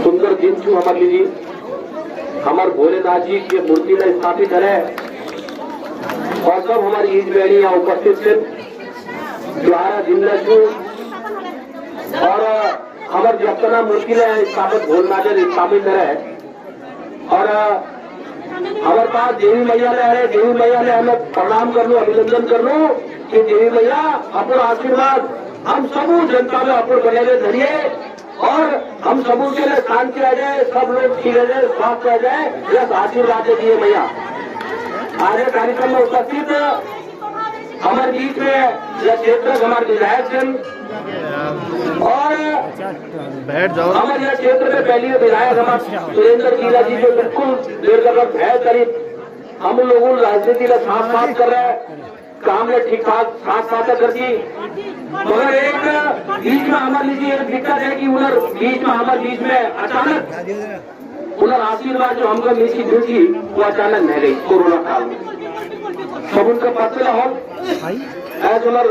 सुंदर दिन छू हमारे लिए हमारे भोलेनाथ जी की मूर्ति में स्थापित है और सब हमारी ईद बहनी यहाँ उपस्थित थे द्वारा दिन छू और हमारे जपना मूर्ति में स्थापित भोलेनाथ स्थापित है और हमारे पास देवी मैया ने है। देवी मैया ने हमें प्रणाम कर लो, अभिनंदन कर लो कि देवी मैया अपूर्ण आशीर्वाद हम सब जनता में अपूर्ण बने हुए धरिए और हम सबों के लिए शांति आ जाए, सब लोग ठीक रह जाए, स्वास्थ्य आ जाए, यह आशीर्वाद दिए मैया। आज कार्यक्रम में उपस्थित हमारे बीच में यह क्षेत्र हमारे विधायक जन और हमारे यह क्षेत्र में पहली विधायक हमारे सुरेंद्र शीला जी जो बिल्कुल देर तक भय करीब हम लोगों राजनीति का साथ साथ कर रहे हैं, काम में ठीक ठाक साथ साथ करती मगर एक बीच में हमारे लिए एक दिक्कत है कि उधर बीच में हमारे बीच में अचानक उधर आशीर्वाद जो हमको मिली मिली वो अचानक रह गई कोरोना काल में। सब उनका पत्र हो ऐसे उमर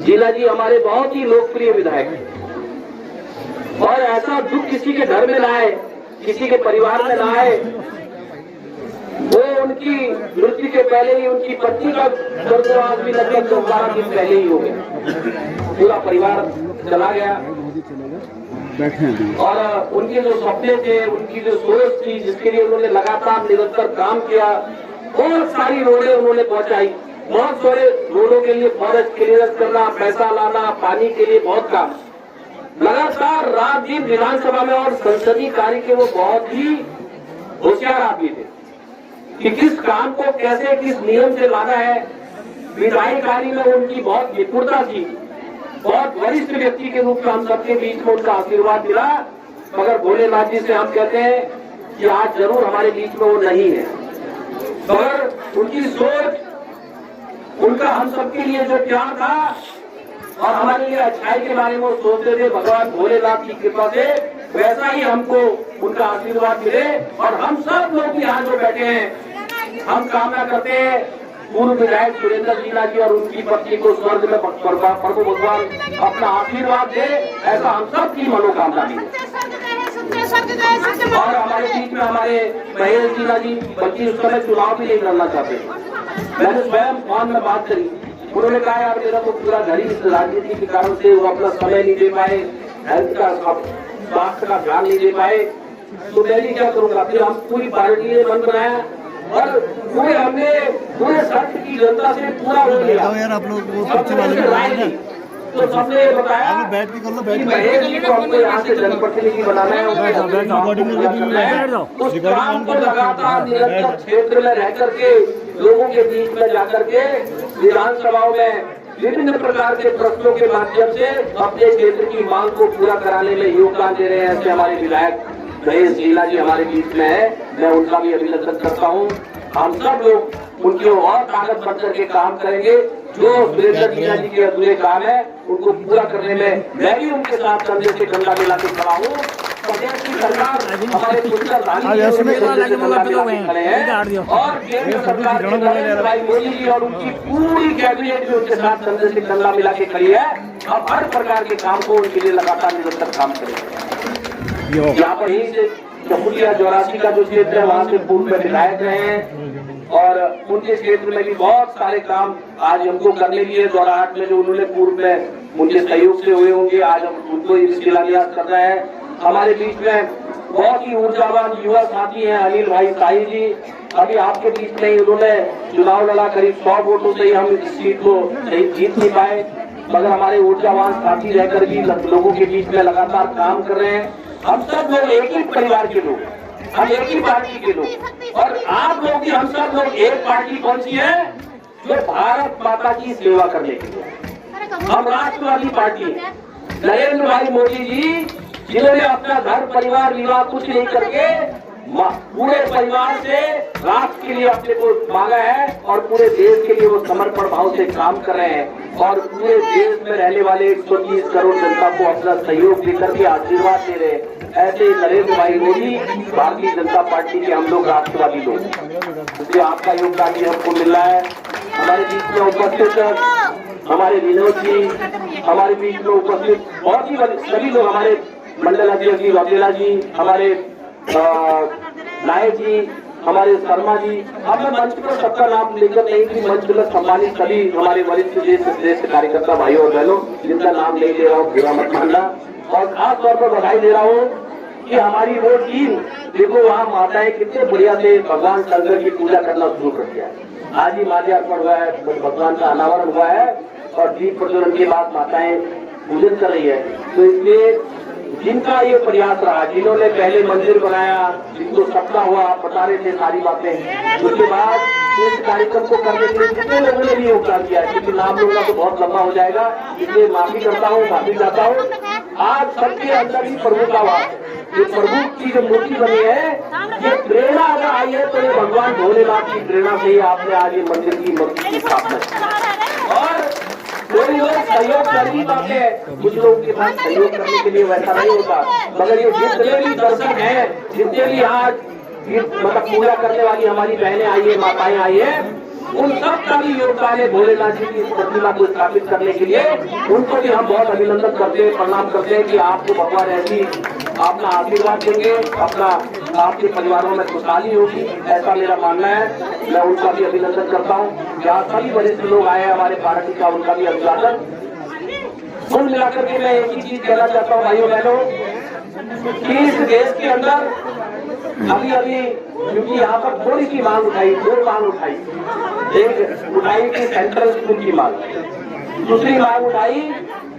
जिला जी हमारे बहुत ही लोकप्रिय विधायक हैं और ऐसा दुख किसी के घर में ना आए, किसी के परिवार में ना आए। वो उनकी मृत्यु के पहले ही उनकी पत्नी का स्वर्गवास भी लगभग 12 दिन पहले ही हो गया, पूरा परिवार चला गया और उनके जो सपने थे, उनकी जो सोच थी जिसके लिए उन्होंने लगातार निरंतर काम किया, बहुत सारी रोडें उन्होंने पहुंचाई, बहुत सारे रोडों के लिए फॉरेस्ट क्लियरेंस करना, पैसा लाना, पानी के लिए बहुत काम लगातार रात दिन विधानसभा में और संसदीय कार्य के वो बहुत ही होशियार आदमी थे कि किस काम को कैसे किस नियम से लाना है। विधायी कार्य में उनकी बहुत निपुणता थी, बहुत वरिष्ठ व्यक्ति के रूप में हम सबके बीच में उनका आशीर्वाद मिला। मगर भोलेनाथ जी से हम कहते हैं कि आज जरूर हमारे बीच में वो नहीं है, मगर उनकी सोच, उनका हम सबके लिए जो प्यार था और हमारे लिए अच्छाई के बारे में वो सोचते थे, भगवान भोलेनाथ की कृपा से वैसा ही हमको उनका आशीर्वाद मिले और हम सब लोग यहाँ जो बैठे हैं हम कामना करते हैं पूर्व विधायक सुरेंद्र शीला जी और उनकी पत्नी को स्वर्ग में प्रभु भगवान अपना आशीर्वाद दे, ऐसा हम सब की मनोकामना भी है। और हमारे बीच में हमारे महेश शीला जी बल्कि उस समय चुनाव भी नहीं लड़ना चाहते, मैंने स्वयं फोन में बात करी, उन्होंने कहा यार मेरा तो पूरा घर ही राजनीति के कारण से वो अपना समय नहीं दे पाए, हेल्थ का स्वास्थ्य का ध्यान नहीं दे पाए, तो मैं क्या करूंगा। फिर हम पूरी पार्टी ने मन बनाया और पूरे हमने पूरे सख्त की जनता से पूरा हो लिया यार, आप लोग तो सबने बताया कि महेश जी को हमको यहाँ से जनप्रतिनिधि बनाना है, उस काम को लगातार निरंतर क्षेत्र में रह करके लोगों के बीच में जाकर के विधानसभाओं में विभिन्न प्रकार के प्रश्नों के माध्यम से अपने क्षेत्र की मांग को पूरा कराने में योगदान दे रहे हैं। ऐसे हमारे विधायक महेश शीला जी हमारे बीच में है, मैं उनका भी अभिनंदन करता हूँ। हम सब लोग उनके और ताकत बढ़ करके काम करेंगे, जो सुरेंद्र शीला जी के अधूरे काम है उनको पूरा करने में मैं भी उनके साथ कंधे से कंधा मिला के खड़ा हूँ। प्रदेश की सरकार हमारे पुष्करधारी खड़े हैं और केंद्र सरकार भाई मोदी जी और उनकी पूरी कैबिनेट भी उनके साथ कंधे से कंधा मिला के खड़ी है। अब हर प्रकार के काम को उनके लिए लगातार निरंतर काम करेंगे। यहाँ पर यही से चकुलिया 84 का जो क्षेत्र है वहाँ से पूर्व में विधायक रहे हैं और उनके क्षेत्र में भी बहुत सारे काम आज हमको करने लिए द्वाराहाट में जो उन्होंने पूर्व में उनके सहयोग से हुए होंगे, आज हम उनको शिलान्यास कर रहे हैं। हमारे बीच में बहुत ही ऊर्जावान युवा साथी हैं अनिल भाई साई जी, अभी आपके बीच में ही उन्होंने चुनाव लड़ा, करीब 100 वोटों से ही हम इस सीट को जीत नहीं पाए, मगर हमारे ऊर्जावान साथी रहकर भी लोगों के बीच में लगातार काम कर रहे हैं। हम सब लोग एक ही परिवार के लोग, हम एक ही पार्टी के लोग और आप लोग भी हम सब लोग एक पार्टी कौन सी है जो भारत माता की सेवा करने के लिए, हम राष्ट्रवादी पार्टी है। नरेंद्र भाई मोदी जी जिन्होंने अपना घर परिवार विवाह कुछ नहीं करके पूरे परिवार से राष्ट्र के लिए अपने को मांगा है और पूरे देश के लिए वो समर्पण भाव से काम कर रहे हैं और पूरे देश में रहने वाले 130 करोड़ जनता को अपना सहयोग देकर के आशीर्वाद दे रहे हैं। ऐसे नरेंद्र भाई मोदी भारतीय जनता पार्टी के हम लोग राष्ट्रवादी लोग, इसलिए आपका योगदान भी हमको मिल रहा है। हमारे बीच में उपस्थित हमारे विनोद जी हमारे बीच में उपस्थित, बहुत ही सभी लोग, हमारे मंडल अध्यक्ष जी वाघेला जी, हमारे नायक जी, हमारे शर्मा जी। अब मैं मंच पर सबका नाम लेकर नहीं कि मंच पर सम्मानित सभी हमारे वरिष्ठ ज्येष्ठ कार्यकर्ता भाइयों और बहनों, जिनका नाम नहीं ले रहा हूँ, बुरा मत मानना। और खास तौर पर बधाई दे रहा हूँ कि हमारी वो टीम, देखो वहाँ माताएं कितने बढ़िया से भगवान शंकर की पूजा करना शुरू कर दिया है। आज ही माल्यार्पण हुआ है, भगवान का अनावरण हुआ है और दीप प्रज्वलन के बाद माताएं पूजन कर रही है। तो इसलिए जिनका ये प्रयास रहा, जिन्होंने पहले मंदिर बनाया, जिनको सपना हुआ, आप बता रहे थे सारी बातें, उसके बाद इस कार्यक्रम को करने के लिए कितने लोगों ने भी योगदान किया है, क्योंकि नाम लूंगा तो बहुत लंबा हो जाएगा, इसलिए माफी करता हूँ, माफी चाहता हूँ। आज सबके अंदर ही प्रभु का वास है। ये प्रभु की जो मूर्ति बनी है, ये प्रेरणा अगर आई है तो ये भगवान भोलेनाथ की प्रेरणा से ही आपने आज ये मंदिर की मूर्ति की स्थापना की। और कोई लोग सहयोग कर भी पाते हैं, कुछ लोगों के पास सहयोग करने के लिए वैसा नहीं होता, मगर ये जितने भी दर्शक हैं, जितने भी आज मतलब पूजा करने वाली हमारी बहनें आई है, माताएं आई है, उन सब का भी योगदान है भोलेनाथ जी की प्रतिमा को स्थापित करने के लिए। उनको भी हम बहुत अभिनंदन करते हैं, प्रणाम करते हैं कि आपको भगवान ऐसी अपना आशीर्वाद देंगे, अपना आपके परिवारों में खुशहाली होगी, ऐसा मेरा मानना है। मैं उनका भी अभिनंदन करता हूँ। जहाँ सभी वरिष्ठ लोग आए हमारे पार्टी का, उनका भी अभिवादन। कुल मिलाकर के मैं एक ही चीज कहना चाहता हूँ भाइयों बहनों, कि इस देश के अंदर अभी क्योंकि यहाँ पर थोड़ी सी मांग उठाई, दो मांग उठाई, एक उठाई कि सेंट्रल स्कूल की मांग, दूसरी मांग उठाई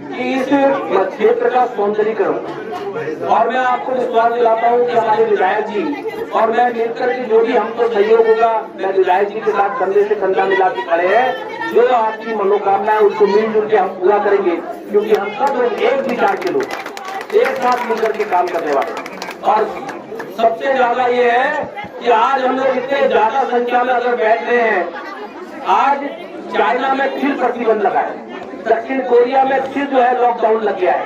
कि इस क्षेत्र का सौंदर्यीकरण। और मैं आपको विश्वास दिलाता हूँ कि हमारे विधायक जी और मैं मिलकर के जो भी हमको सहयोग होगा, मैं विधायक जी के साथ कंधे से कंधा मिला के खड़े हैं। जो आपकी मनोकामना है उसको मिलजुल के हम पूरा करेंगे, क्योंकि हम सब लोग एक विचार के लोग, एक साथ मिलकर के काम करने वाले। और सबसे ज्यादा ये है कि आज हम लोग इतने ज्यादा संख्या में अगर बैठ रहे हैं, आज चाइना में फिर प्रतिबंध लगा है, दक्षिण कोरिया में फिर जो है लॉकडाउन लग गया है।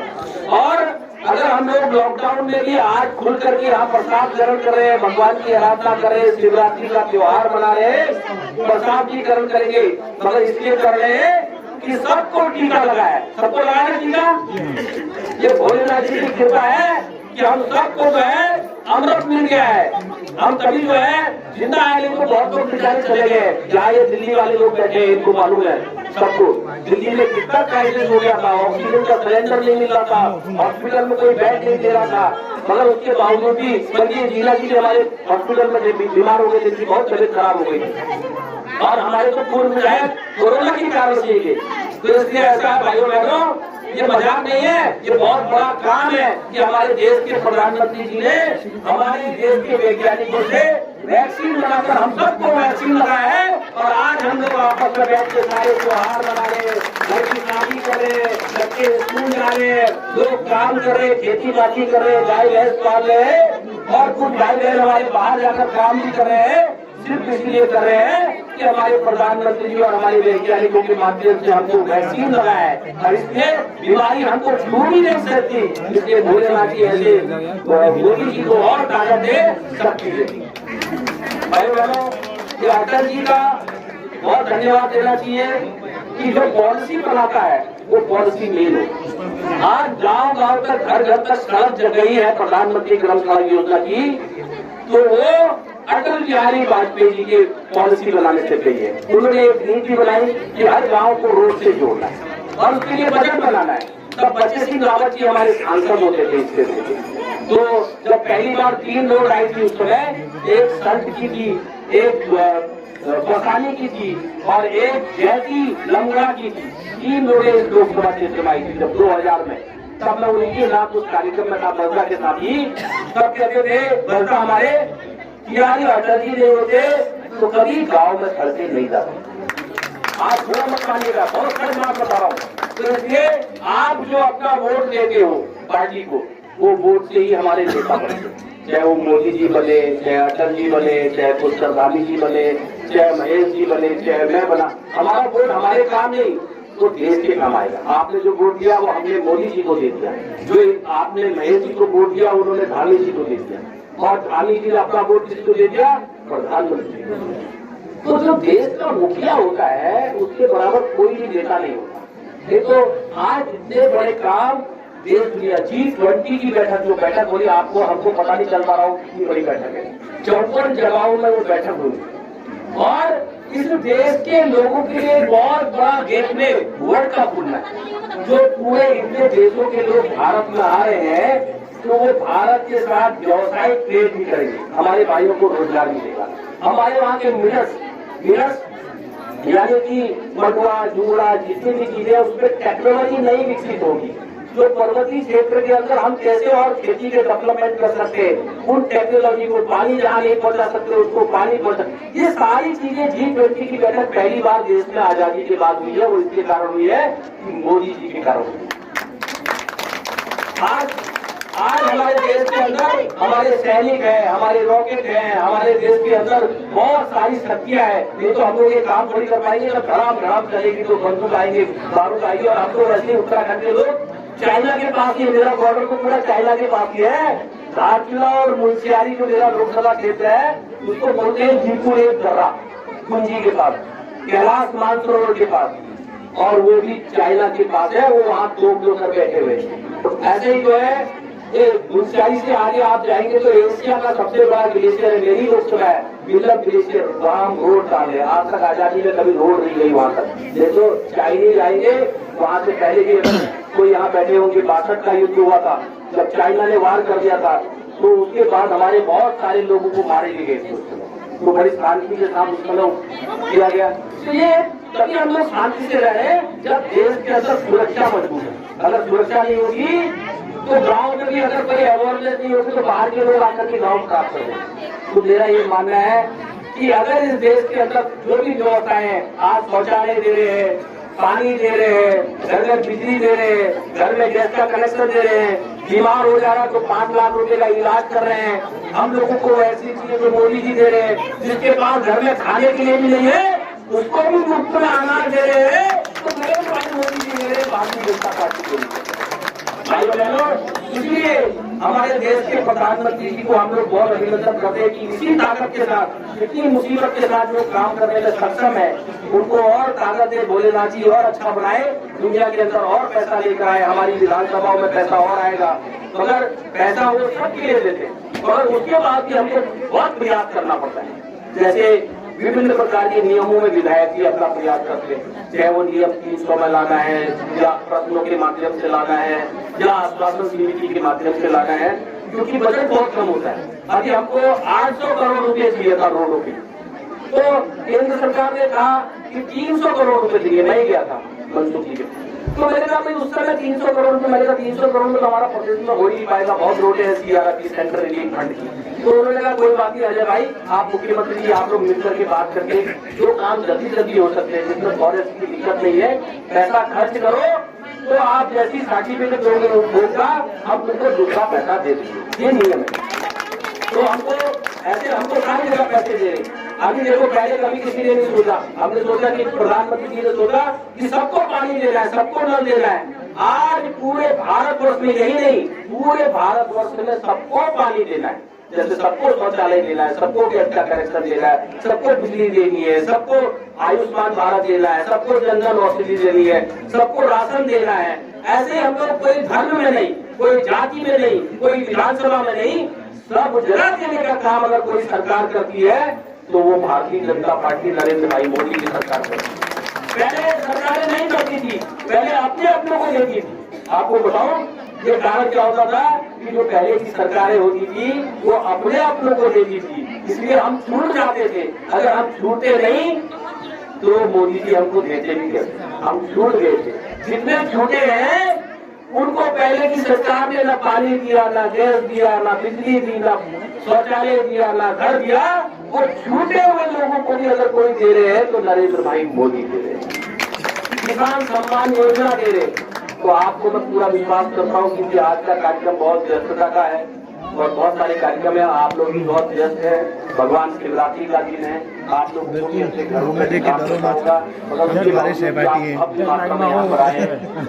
और अगर हम लोग लॉकडाउन में भी आज खुल करके यहाँ प्रसाद ग्रहण कर रहे हैं, भगवान की आराधना कर रहे हैं, शिवरात्रि का त्योहार मना रहे हैं, प्रसाद भी ग्रहण करेंगे, मगर इसलिए कर रहे हैं कि सबको टीका लगा है। सबको लगा है टीका। ये भोलेनाथ जी की कृपा है कि हम सबको जो है अमृत मिल गया है। हम कभी जो है जिंदा आए, इनको बहुत लोग बेचारे चले गए। जहाँ ये दिल्ली वाले लोग बैठे हैं, इनको मालूम है सबको, दिल्ली में कितना क्राइसिस हो गया था, ऑक्सीजन का सिलेंडर नहीं मिल रहा था, हॉस्पिटल में कोई बेड नहीं दे रहा था, मगर उसके बावजूद भी बल्कि जीना जी हमारे हॉस्पिटल में बीमार हो गए थे, बहुत तबियत खराब हो गई थी। और हमारे तो पूर्व विधायक कोरोना के कारण से थे। तो इसलिए ऐसा भाइयों बहनों, ये मजाक नहीं है, ये बहुत बड़ा काम है कि हमारे देश के प्रधानमंत्री जी ने हमारे देश के वैज्ञानिकों से वैक्सीन बनाकर हम सबको वैक्सीन लगाया है। और आज हम लोग आपस में बैठ के सारे त्योहार मना रहे, घर की शादी कर रहे, बच्चे स्कूल जा रहे, लोग काम कर रहे, खेती बाड़ी कर रहे, गाय भैंस पाल रहे, और कुछ भाई बहन हमारे बाहर जाकर काम भी कर रहे हैं, सिर्फ इसलिए कर रहे हैं कि हमारे प्रधानमंत्री जी और हमारे वैज्ञानिकों के माध्यम से हमको वैक्सीन लगाया है। और इसलिए बीमारी हमको छू भी नहीं सकती, इसलिए भोलेनाथ जी ऐसे मोदी जी को और ताकत दे, शक्ति देती। भाई बहनों, ये अटल जी का बहुत धन्यवाद देना चाहिए कि जो पॉलिसी बनाता है वो पॉलिसी मेन हो। आज गांव-गांव तक, घर घर तक सड़क जग गई है प्रधानमंत्री ग्राम सड़क योजना की, तो वो अटल बिहारी वाजपेयी जी के पॉलिसी बनाने से गई है। उन्होंने एक नीति बनाई कि हर गांव को रोड से जोड़ना है और उसके लिए बजट बनाना है। तब बच्चे सिंह रावत जी हमारे सांसद होते थे इसके लिए। तो जब पहली बार 3 रोड आई थी उस समय, एक संत की थी, एक बसानी की थी और एक जैसी लंगड़ा की थी। 3 रोडें इस लोकसभा क्षेत्र में आई थी जब 2000 में। तब मैं उनके साथ उस कार्यक्रम में था, बरसा के साथ ही। तब कहते थे बरसा हमारे तिवारी अटल जी नहीं होते तो कभी गांव में सड़कें नहीं जाती। आप वो मत मानिएगा, बहुत सच बात बता रहा हूँ। तो इसलिए आप जो अपना वोट देते हो पार्टी को, वो वोट से ही हमारे नेता बनते, चाहे वो मोदी जी बने, चाहे अटल जी बने, चाहे पुष्करधामी जी बने, चाहे महेश जी बने, चाहे मैं बना। हमारा वोट हमारे काम नहीं, तो देश के काम आएगा। आपने जो वोट दिया वो हमने मोदी जी को दे दिया, जो आपने महेश जी को वोट दिया उन्होंने धामी जी को दे दिया, और धामी जी ने अपना वोट किसको दे दिया? प्रधानमंत्री। तो जो देश का मुखिया होता है उसके बराबर कोई भी नेता नहीं होता। देखो आज इतने बड़े काम देश दुनिया G20 की बैठक, जो बैठक बोली आपको हमको पता नहीं चल पा रहा हूँ कितनी बड़ी बैठक है, 54 जगहों में वो बैठक हुई और इस देश के लोगों के लिए बहुत बड़ा गेटवे वर्ल्ड का खुलना है। जो पूरे इतने देशों के लोग भारत में आ रहे हैं तो वो भारत के साथ व्यवसायिक ट्रेड भी करेंगे, हमारे भाइयों को रोजगार मिलेगा। हमारे वहाँ के मिनट्स यानी कि मडुआ जुड़ा जितनी भी चीजें उसमें टेक्नोलॉजी नई विकसित होगी, जो पर्वतीय क्षेत्र के अंदर हम कैसे और खेती के डेवलपमेंट कर सकते हैं, उन टेक्नोलॉजी को पानी जहाँ नहीं पहुंचा सकते उसको पानी पहुंचा, ये सारी चीजें G20 की बैठक पहली बार देश में आजादी के बाद हुई है। वो इसके कारण हुई है कि मोदी जी के कारण हुई। आज हमारे देश के अंदर हमारे सैनिक हैं, हमारे रॉकेट हैं, हमारे देश के अंदर बहुत सारी शक्तियां हैं। ये तो हम लोग ये काम थोड़ी कर पाएंगे, जब धड़ाम चलेगी तो बंदूक आएंगे, बारूद आएंगे। और हम लोग वैसे उत्तराखंड के लोग चाइना के पास ही, मेरा बॉर्डर तो पूरा चाइना के पास ही है। धारचूला और मुंशियारी जो मेरा लोकसभा क्षेत्र है उसको बोलते हैं जीपुर एक दर्रा, कुंजी के पास, कैलाश मानसरोवर के पास, और वो भी चाइना के पास है। वो वहाँ तोप लेकर बैठे हुए। ऐसे ही जो है ये मुंशियारी से आगे आप जाएंगे तो एशिया का सबसे बड़ा ग्लेशियर है, मेरी लोकसभा है, विल्लभ ग्लेशियर, वहाँ हम रोड डाले। आज तक आजादी में कभी रोड नहीं गई वहाँ तक। देखो चाइनीज आएंगे, वहाँ से पहले भी कोई यहाँ बैठे होंगे, 62 का युद्ध हुआ था जब चाइना ने वार कर दिया था, तो उसके बाद हमारे बहुत सारे लोगों को मारे गए तो बड़ी शांति के साथ उसका किया गया। तो ये तभी हम लोग शांति से रहे जब देश के अंदर सुरक्षा मजबूत है। अगर सुरक्षा नहीं होगी तो गांव में भी अगर कोई अवेयरनेस नहीं होगी तो बाहर के लोग आकर के गांव खराब कर देंगे। तो मेरा ये मानना है कि अगर इस देश के अंदर जो भी व्यवस्थाएं हैं, आज शौचालय दे रहे हैं, पानी दे रहे हैं, घर में बिजली दे रहे हैं, घर में गैस का कनेक्शन दे रहे हैं, बीमार हो जा रहा तो 5 लाख रुपए का इलाज कर रहे हैं, हम लोगों को ऐसी चीजें जो मोदी जी दे रहे हैं, जिसके पास घर में खाने के लिए भी नहीं है उसको भी मुफ्त में अनाज दे रहे हैं, तो मेरे पास मोदी जी दे रहे हैं भारतीय जनता पार्टी को। भाई बहनों, इसलिए हमारे देश के प्रधानमंत्री जी को हम लोग बहुत अभिनंदन करते हैं कि इसी ताकत के साथ, इतनी मुसीबत के साथ जो काम करने में सक्षम है, उनको और ताकत दे, भोलेनाथ जी और अच्छा बनाए, दुनिया के अंदर और पैसा लेकर आए, हमारी विधानसभाओं में पैसा और आएगा। मगर पैसा वो सबके लिए देते, मगर उसके बाद भी हमको बहुत प्रयास करना पड़ता है। जैसे विभिन्न प्रकार के नियमों में विधायक जी अपना प्रयास करते हैं, चाहे वो नियम 300 में लाना है, या प्रश्नों के माध्यम से लाना है, या आश्वासन समिति के माध्यम से लाना है, क्योंकि बजट बहुत कम होता है। अभी हमको 800 करोड़ रुपए दिए था रोडों के, तो केंद्र सरकार ने कहा कि 300 करोड़ रुपए दिए, मैं गया था मनसुख जी के, तो मैंने कहा भाई उस समय 300 करोड़ रुपए, मैंने कहा 300 करोड़ में तो हमारा प्रोसेस में हो ही नहीं पाएगा, बहुत रोड है CRP सेंट्रल रिलीफ फंड की। तो उन्होंने कहा कोई बात नहीं अजय भाई, आप मुख्यमंत्री जी आप लोग मिलकर के बात करके जो काम जल्दी हो सकते हैं, जिसमें फॉरेस्ट की दिक्कत नहीं है, पैसा खर्च करो, तो आप जैसी सर्टिफिकेट दोगे होगा हम तुमको दूसरा पैसा दे देंगे, ये नियम है। तो हमको ऐसे हमको सारी जगह पैसे दे रहे। अभी देखो पहले कभी किसी ने नहीं सोचा, हमने सोचा कि प्रधानमंत्री जी ने सोचा कि सबको पानी देना है, सबको नल देना है। आज पूरे भारतवर्ष में, यही नहीं पूरे भारतवर्ष में सबको पानी देना है। जैसे सबको शौचालय देना है, सबको गैस का कनेक्शन देना है, सबको बिजली देनी है, सबको आयुष्मान भारत देना है, सबको जन धन औषधि देनी है, सबको राशन देना है। ऐसे हम लोग कोई धर्म में नहीं, कोई जाति में नहीं, कोई विधानसभा में नहीं, सब जगह देने का काम अगर कोई सरकार करती है तो वो भारतीय जनता पार्टी नरेंद्र भाई मोदी की सरकार करती है। पहले सरकारें नहीं करती थी, पहले अपने को देती थी। आपको बताऊं ये कारण क्या होता था कि जो पहले की सरकारें होती थी वो अपने को देती थी, इसलिए हम छूट जाते थे। अगर हम छूटते नहीं तो मोदी जी हमको देते भी थे, हम छूट गए थे। जितने छूटे हैं उनको पहले की सरकार ने ना पानी दिया, ना गैस दिया, ना बिजली दी, ना शौचालय दिया, ना घर दिया। वो छूटे हुए लोगों को भी अगर कोई दे रहे हैं तो नरेंद्र भाई मोदी दे रहे हैं। किसान सम्मान योजना दे रहे, तो आपको मैं पूरा विश्वास करता हूँ क्योंकि आज का कार्यक्रम बहुत व्यस्तता का है और बहुत सारे कार्यक्रम है, आप लोग भी बहुत व्यस्त है। भगवान शिवरात्रि का दिन है, आप लोग घरों में होगा,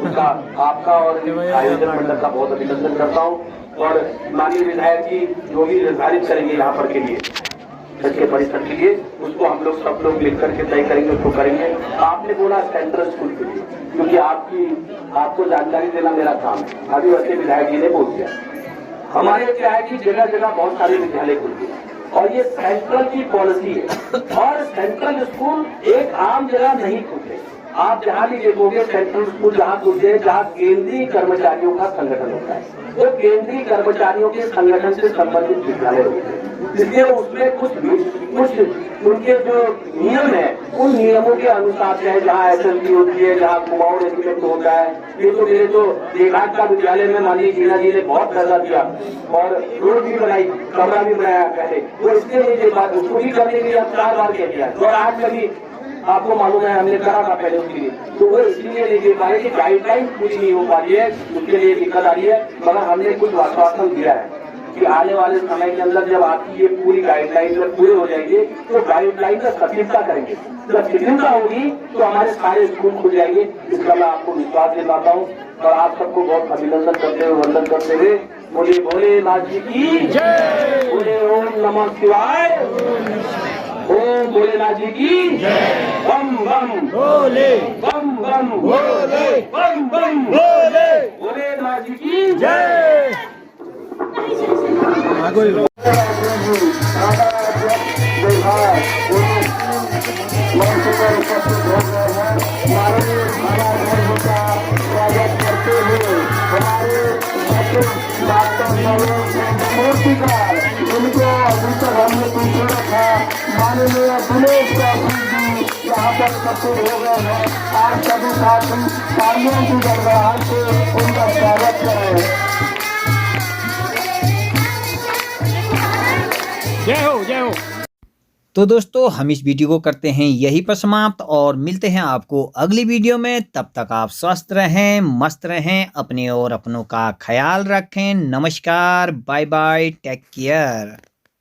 उसका आपका और आयोजन मंडल का बहुत अभिनंदन करता हूँ। और माननीय विधायक जी जो भी निर्धारित करेंगे यहाँ पर के लिए इसके परिसर के लिए, उसको हम लोग सब लोग मिलकर के तय करेंगे, उसको करेंगे। आपने बोला सेंट्रल स्कूल के लिए, क्योंकि आपको जानकारी देना मेरा काम है। अभी वैसे विधायक जी ने बोल दिया, हमारे क्या है कि जगह जगह बहुत सारे विद्यालय खुल गए और ये सेंट्रल की पॉलिसी है। और सेंट्रल स्कूल एक आम जगह नहीं खुलते। आप जहाँ भी देखोगे सेंट्रल स्कूल जहाँ खुलते हैं जहाँ केंद्रीय कर्मचारियों का संगठन होता है, तो केंद्रीय कर्मचारियों के संगठन से संबंधित विद्यालय होते हैं। इसलिए उसमें कुछ उनके जो नियम है उन नियमों के अनुसार है। जहाँ SSB होती है, जहाँ कुमाऊं रेजिमेंट होता है, ये तो मेरे तो देहात का विद्यालय में माननीय जीना जी ने बहुत पैसा दिया और रोड भी बनाई, कमरा भी बनाया पहले, वो इसलिए नहीं दे पाते, उसको भी करने के लिए 4 बार कह दिया और आज कभी आपको मालूम है हमने करा था पहले उसके लिए, तो वो इसलिए नहीं दे पाए कि गाइडलाइन पूरी नहीं हो पा रही है, उसके लिए दिक्कत आ रही है। मगर हमने कुछ आश्वासन दिया है कि आने वाले समय के अंदर जब आपकी ये पूरी गाइडलाइन जब पूरे हो जाएंगे तो गाइडलाइन का सटीकता करेंगे। जब सटीकता होगी तो हमारे सारे स्कूल खुल जाएंगे, इसका मैं आपको विश्वास दिलाता हूँ। और आप सबको बहुत अभिनंदन करते हुए वंदन करते हुए बोले भोलेनाथ जी की जय, बोले ओम नमः शिवाय, ओम भोलेनाथ जी की बम बम भोले, बम बम भोले, बम बम भोले, भोलेनाथ जी की जय। मूर्तिकार जिनको अभी तक हमने पीछे रखा, माननीय दिनेश जी यहाँ पर उपस्थित हो गए हैं। आज सभी साथी तालियों की गड़गड़ाहट से उनका स्वागत करें। जय हो, जय हो। तो दोस्तों हम इस वीडियो को करते हैं यहीं पर समाप्त और मिलते हैं आपको अगली वीडियो में। तब तक आप स्वस्थ रहें, मस्त रहें, अपने और अपनों का ख्याल रखें। नमस्कार, बाय बाय, टेक केयर।